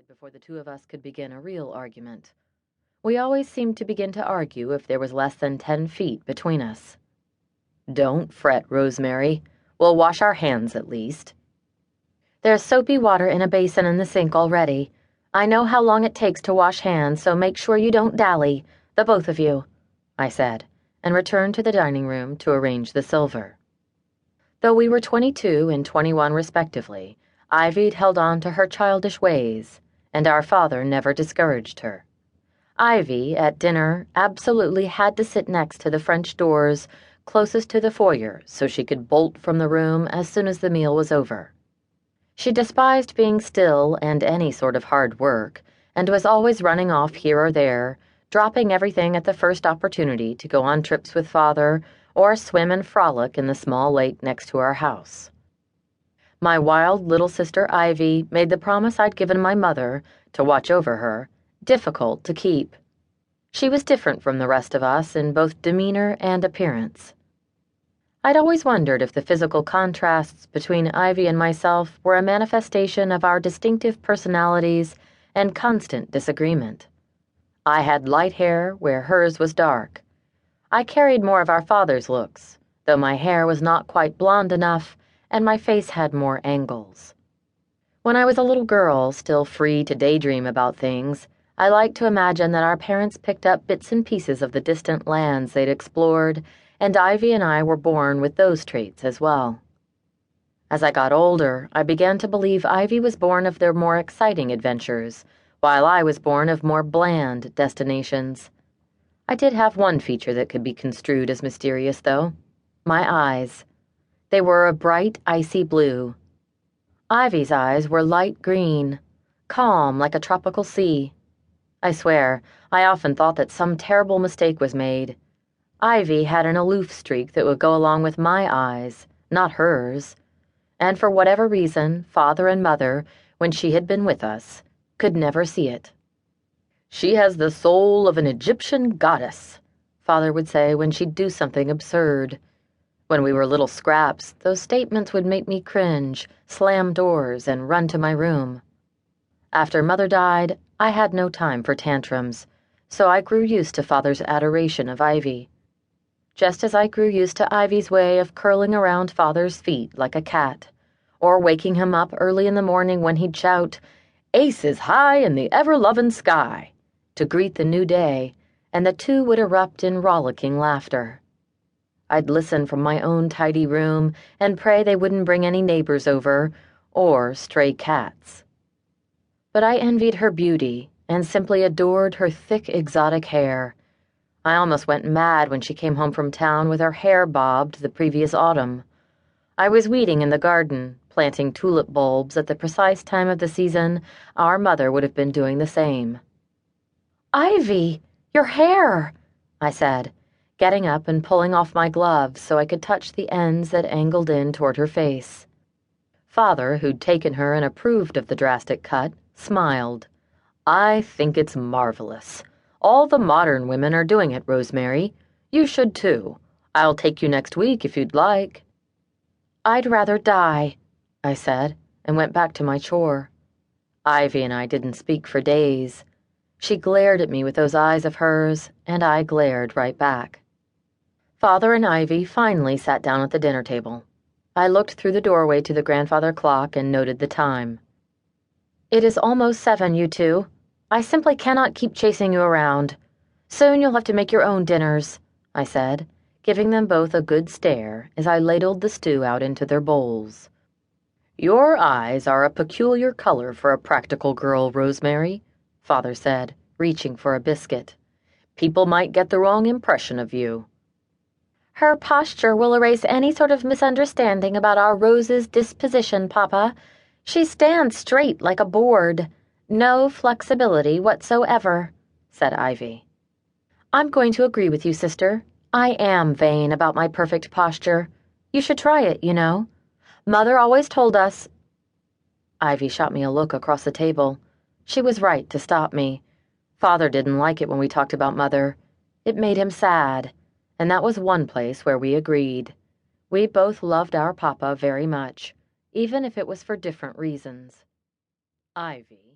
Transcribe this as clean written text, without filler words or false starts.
before the two of us could begin a real argument. We always seemed to begin to argue if there was less than 10 feet between us. "Don't fret, Rosemary. We'll wash our hands at least." "There's soapy water in a basin in the sink already. I know how long it takes to wash hands, so make sure you don't dally, the both of you," I said, and returned to the dining room to arrange the silver. Though we were 22 and 21 respectively, Ivy'd held on to her childish ways, and our father never discouraged her. Ivy, at dinner, absolutely had to sit next to the French doors closest to the foyer so she could bolt from the room as soon as the meal was over. She despised being still and any sort of hard work, and was always running off here or there, dropping everything at the first opportunity to go on trips with father or swim and frolic in the small lake next to our house. My wild little sister Ivy made the promise I'd given my mother to watch over her difficult to keep. She was different from the rest of us in both demeanor and appearance. I'd always wondered if the physical contrasts between Ivy and myself were a manifestation of our distinctive personalities and constant disagreement. I had light hair where hers was dark. I carried more of our father's looks, though my hair was not quite blonde enough and my face had more angles. When I was a little girl, still free to daydream about things, I liked to imagine that our parents picked up bits and pieces of the distant lands they'd explored, and Ivy and I were born with those traits as well. As I got older, I began to believe Ivy was born of their more exciting adventures, while I was born of more bland destinations. I did have one feature that could be construed as mysterious, though: my eyes. They were a bright, icy blue. Ivy's eyes were light green, calm like a tropical sea. I swear, I often thought that some terrible mistake was made. Ivy had an aloof streak that would go along with my eyes, not hers. And for whatever reason, father and mother, when she had been with us, could never see it. "She has the soul of an Egyptian goddess," father would say when she'd do something absurd. When we were little scraps, those statements would make me cringe, slam doors, and run to my room. After mother died, I had no time for tantrums, so I grew used to father's adoration of Ivy. Just as I grew used to Ivy's way of curling around father's feet like a cat, or waking him up early in the morning when he'd shout, "Ace is high in the ever-lovin' sky," to greet the new day, and the two would erupt in rollicking laughter. I'd listen from my own tidy room and pray they wouldn't bring any neighbors over, or stray cats. But I envied her beauty and simply adored her thick, exotic hair. I almost went mad when she came home from town with her hair bobbed the previous autumn. I was weeding in the garden, planting tulip bulbs at the precise time of the season our mother would have been doing the same. "Ivy, your hair," I said, getting up and pulling off my gloves so I could touch the ends that angled in toward her face. Father, who'd taken her and approved of the drastic cut, smiled. "I think it's marvelous. All the modern women are doing it, Rosemary. You should too. I'll take you next week if you'd like." "I'd rather die," I said, and went back to my chore. Ivy and I didn't speak for days. She glared at me with those eyes of hers, and I glared right back. Father and Ivy finally sat down at the dinner table. I looked through the doorway to the grandfather clock and noted the time. "It is almost 7, you two. I simply cannot keep chasing you around. Soon you'll have to make your own dinners," I said, giving them both a good stare as I ladled the stew out into their bowls. "Your eyes are a peculiar color for a practical girl, Rosemary," Father said, reaching for a biscuit. "People might get the wrong impression of you." "Her posture will erase any sort of misunderstanding about our Rose's disposition, Papa. She stands straight like a board. No flexibility whatsoever," said Ivy. "I'm going to agree with you, sister. I am vain about my perfect posture. You should try it, you know. Mother always told us—" Ivy shot me a look across the table. She was right to stop me. Father didn't like it when we talked about Mother. It made him sad, and that was one place where we agreed. We both loved our Papa very much, even if it was for different reasons. Ivy